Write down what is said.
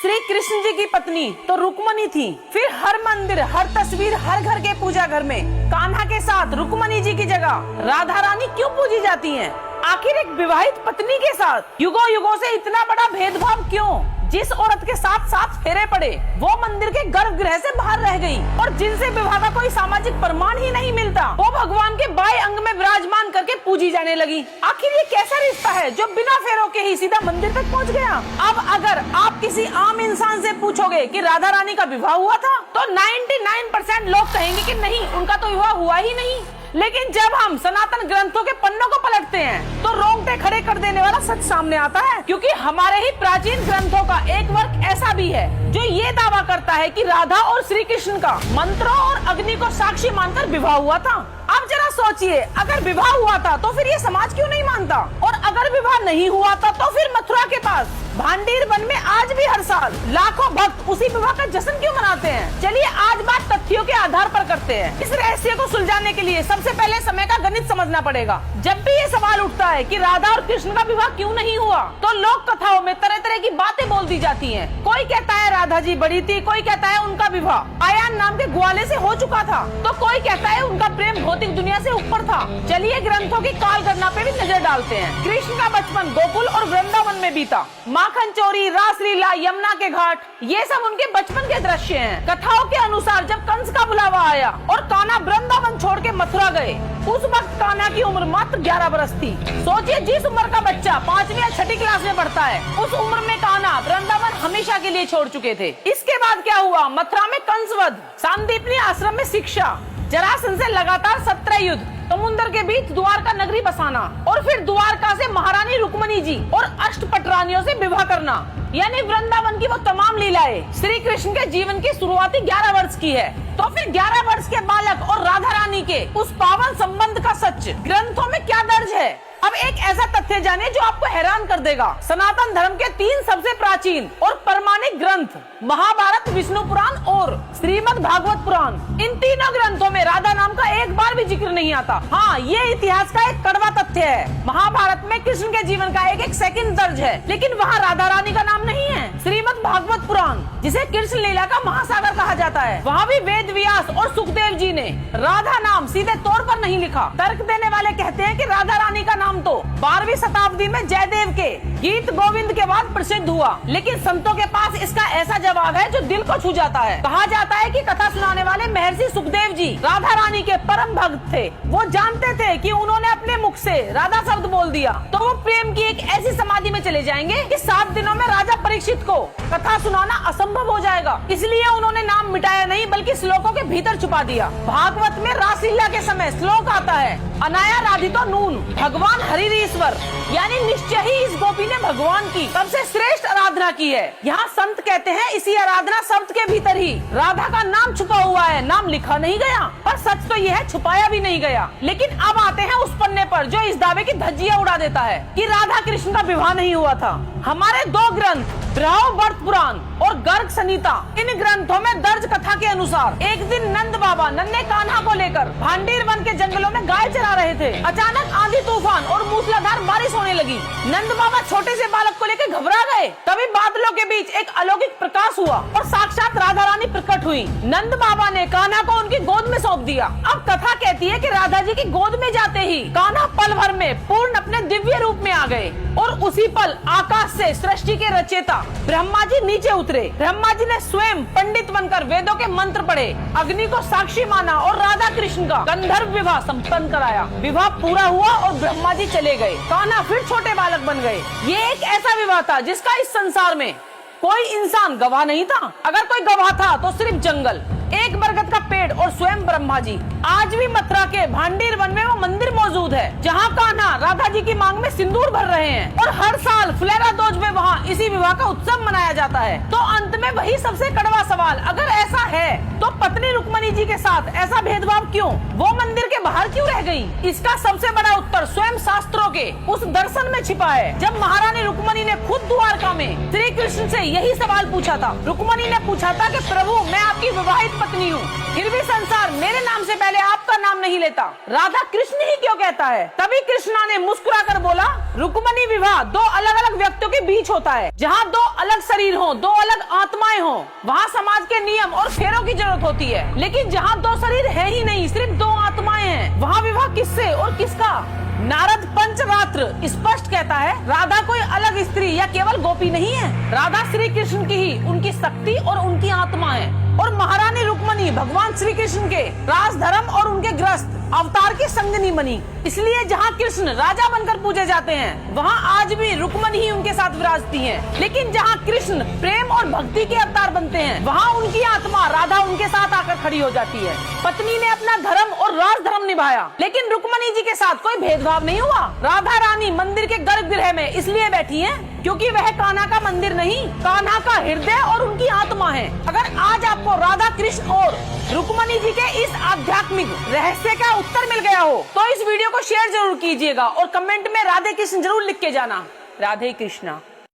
श्री कृष्ण जी की पत्नी तो रुक्मणी थी। फिर हर मंदिर, हर तस्वीर, हर घर के पूजा घर में कान्हा के साथ रुक्मणी जी की जगह राधा रानी क्यों पूजी जाती हैं? आखिर एक विवाहित पत्नी के साथ युगों युगों से इतना बड़ा भेदभाव क्यों? जिस औरत के साथ साथ फेरे पड़े वो मंदिर के गर्भगृह से बाहर रह गई और जिनसे विवाह का कोई सामाजिक प्रमाण ही नहीं मिलता, वो भगवान के बाएं अंग में विराजमान करके पूजी जाने लगी। आखिर ये कैसा रिश्ता है जो बिना फेरों के ही सीधा मंदिर तक पहुंच गया? अब अगर आप किसी आम इंसान से पूछोगे कि राधा रानी का विवाह हुआ था, तो 99% लोग कहेंगे कि नहीं, उनका तो विवाह हुआ ही नहीं। लेकिन जब हम सनातन ग्रंथों के पन्नों को पलटते हैं तो रोंगटे खड़े कर देने वाला सच सामने आता है, क्योंकि हमारे ही प्राचीन ग्रंथों का एक वर्ग ऐसा भी है जो ये दावा करता है कि राधा और श्री कृष्ण का मंत्रों और अग्नि को साक्षी मानकर विवाह हुआ था। अब जरा सोचिए, अगर विवाह हुआ था तो फिर ये समाज क्यों नहीं मानता? और अगर विवाह नहीं हुआ था तो फिर मथुरा के पास भांडीर वन में आज भी हर साल लाखों भक्त उसी विवाह का जश्न क्यों मनाते हैं? चलिए आज बात तथ्यों के आधार पर करते हैं। इस रहस्य को सुलझाने के लिए सबसे पहले समय का गणित समझना पड़ेगा। जब भी ये सवाल उठता है कि राधा और कृष्ण का विवाह क्यों नहीं हुआ, तो लोक कथाओं में तरह तरह की बातें बोल दी जाती हैं। कोई कहता है राधा जी बड़ी थी, कोई कहता है उनका विवाह आयान नाम के ग्वाले से हो चुका था, तो कोई कहता है उनका प्रेम भौतिक दुनिया से ऊपर था। चलिए ग्रंथों की काल गणना पे भी नजर डालते हैं। कृष्ण का बचपन गोकुल और वृंदावन में बीता। माखन चोरी, रासलीला, यमुना के घाट, ये सब उनके बचपन के दृश्य हैं। कथाओं के अनुसार जब कंस का बुलावा आया और कान्हा वृंदावन छोड़ के मथुरा गए, उस वक्त कान्हा की उम्र मात्र 11 बरस थी। सोचिए, जिस उम्र का बच्चा 5वीं या 6ठी क्लास में पढ़ता है, उस उम्र में कान्हा वृंदावन हमेशा के लिए छोड़ चुके थे। इसके बाद क्या हुआ? मथुरा में कंसवध, सांदीपनी आश्रम में शिक्षा, जरासंध से लगातार 17 युद्ध, समुद्र के बीच द्वारका नगरी बसाना और फिर द्वारका से महारानी रुक्मणी जी और अष्टपट रानियों से विवाह करना, यानी वृंदावन की वो तमाम लीलाएं श्री कृष्ण के जीवन की शुरुआती 11 वर्ष की है। तो फिर 11 वर्ष के बालक और राधा रानी के उस पावन संबंध का सच ग्रंथों में क्या दर्ज है? अब एक ऐसा तथ्य जानिए जो आपको हैरान कर देगा। सनातन धर्म के 3 सबसे प्राचीन और प्रमाणिक ग्रंथ महाभारत, विष्णु पुराण और श्रीमद् भागवत पुराण, इन तीनों ग्रंथों में राधा नाम का एक बार भी जिक्र नहीं आता। हाँ, ये इतिहास का एक कड़वा तथ्य है। महाभारत में कृष्ण के जीवन का एक सेकंड दर्ज है, लेकिन वहाँ राधा रानी का नाम नहीं है। श्रीमद् भागवत पुराण, जिसे कृष्ण लीला का महासागर कहा जाता है, वहाँ भी वेद व्यास और सुखदेव जी ने राधा नाम सीधे तौर पर नहीं लिखा। तर्क देने वाले कहते हैं कि राधा रानी का नाम तो 12वीं शताब्दी में जयदेव के गीत गोविंद के बाद प्रसिद्ध हुआ, लेकिन संतों के पास इसका ऐसा जवाब है जो दिल को छू जाता है। कहा जाता है कि कथा सुनाने वाले महर्षि सुखदेव जी राधा रानी के परम भक्त थे। वो जानते थे कि उन्होंने अपने मुख से राधा शब्द बोल दिया तो वो प्रेम की एक ऐसी समाधि में चले जाएंगे कि 7 दिनों में राजा परीक्षित को कथा सुनाना असंभव हो जाएगा। इसलिए उन्होंने नाम मिटाया नहीं, बल्कि श्लोकों के भीतर छुपा दिया। भागवत में रासलीला के समय श्लोक आता है, अनाया राधितो नून भगवान हरिश्वर, यानी निश्चय ही इस गोपी ने भगवान की सबसे श्रेष्ठ आराधना की है। यहाँ संत कहते हैं इसी आराधना शब्द के भीतर ही राधा का नाम छुपा हुआ है। नाम लिखा नहीं गया, पर सच तो यह है छुपाया भी नहीं गया। लेकिन अब आते हैं उस पन्ने पर जो इस दावे की धज्जियां उड़ा देता है कि राधा कृष्ण का विवाह नहीं हुआ था। हमारे 2 ग्रंथ बृहद पुराण और गर्ग संहिता, इन ग्रंथों में दर्ज कथा के अनुसार एक दिन नंद बाबा नन्हे कान्हा को लेकर भांडीर वन के जंगलों में गाय चरा रहे थे। अचानक आंधी तूफान और मूसलाधार बारिश होने लगी। नंद बाबा छोटे से बालक को लेकर घबरा गए। तभी बादलों के बीच एक अलौकिक प्रकाश हुआ और साक्षात राधा रानी प्रकट हुई। नंद बाबा ने कान्हा को उनकी गोद में सौंप दिया। अब कथा कहती है कि राधा जी की गोद में जाते ही कान्हा पल भर में पूर्ण अपने दिव्य रूप में आ गए और उसी पल आकाश से सृष्टि के रचयिता ब्रह्मा जी नीचे उतरे। ब्रह्मा जी ने स्वयं पंडित बनकर वेदों के मंत्र पढ़े, अग्नि को साक्षी माना और राधा कृष्ण का गंधर्व विवाह संपन्न कराया। विवाह पूरा हुआ और ब्रह्मा जी चले गए। कान्हा फिर छोटे बालक बन गए। ये एक ऐसा विवाह था जिसका इस संसार में कोई इंसान गवाह नहीं था। अगर कोई गवाह था तो सिर्फ जंगल, एक बरगद का पेड़ और स्वयं ब्रह्मा जी। आज भी मथुरा के भांडीर वन में वो मंदिर मौजूद है जहाँ कान्हा राधा जी की मांग में सिंदूर भर रहे हैं और हर साल फुलेरा दोज में वहाँ इसी विवाह का उत्सव मनाया जाता है। तो अंत में वही सबसे कड़वा सवाल, अगर ऐसा है तो पत्नी रुक्मणी जी के साथ ऐसा भेदभाव क्यों? वो मंदिर के बाहर क्यों रह गई? इसका सबसे बड़ा उत्तर स्वयं शास्त्रों के उस दर्शन में छिपा है, जब महारानी रुक्मणी ने खुद द्वारका में श्री कृष्ण से यही सवाल पूछा था। रुक्मणी ने पूछा था कि प्रभु, मैं आपकी विवाहित पत्नी हूँ, फिर भी संसार मेरे नाम से पहले आपका नाम नहीं लेता, राधा कृष्ण ही क्यों कहता है? तभी कृष्णा ने मुस्कुराकर बोला, रुक्मणी विवाह दो अलग अलग व्यक्तियों के बीच होता है। जहाँ दो अलग शरीर हो, दो अलग आत्माएं हो, वहाँ समाज के नियम और फेरों की जरूरत होती है। लेकिन जहाँ दो शरीर है ही नहीं, सिर्फ दो आत्माएं हैं, वहाँ विवाह किससे और किसका? नारद पंचरात्र स्पष्ट कहता है, राधा कोई अलग स्त्री या केवल गोपी नहीं है, राधा श्री कृष्ण की ही उनकी शक्ति और उनकी आत्मा है। और महारानी रुक्मणी भगवान श्री कृष्ण के राजधर्म और उनके ग्रस्त अवतार की संगनी बनी। इसलिए जहाँ कृष्ण राजा बनकर पूजे जाते हैं, वहाँ आज भी रुक्मणी ही उनके साथ विराजती हैं। लेकिन जहाँ कृष्ण प्रेम और भक्ति के अवतार बनते हैं, वहाँ उनकी आत्मा राधा उनके साथ आकर खड़ी हो जाती है। पत्नी ने अपना धर्म और राजधर्म निभाया, लेकिन रुक्मणी जी के साथ कोई भेदभाव नहीं हुआ। राधा रानी मंदिर के गर्भगृह में इसलिए बैठी है क्योंकि वह कान्हा का मंदिर नहीं, कान्हा का हृदय और उनकी आत्मा है। अगर आज आपको राधा कृष्ण और रुक्मणी जी के इस आध्यात्मिक रहस्य का उत्तर मिल गया हो, तो इस वीडियो को शेयर जरूर कीजिएगा और कमेंट में राधे कृष्ण जरूर लिख के जाना। राधे कृष्णा।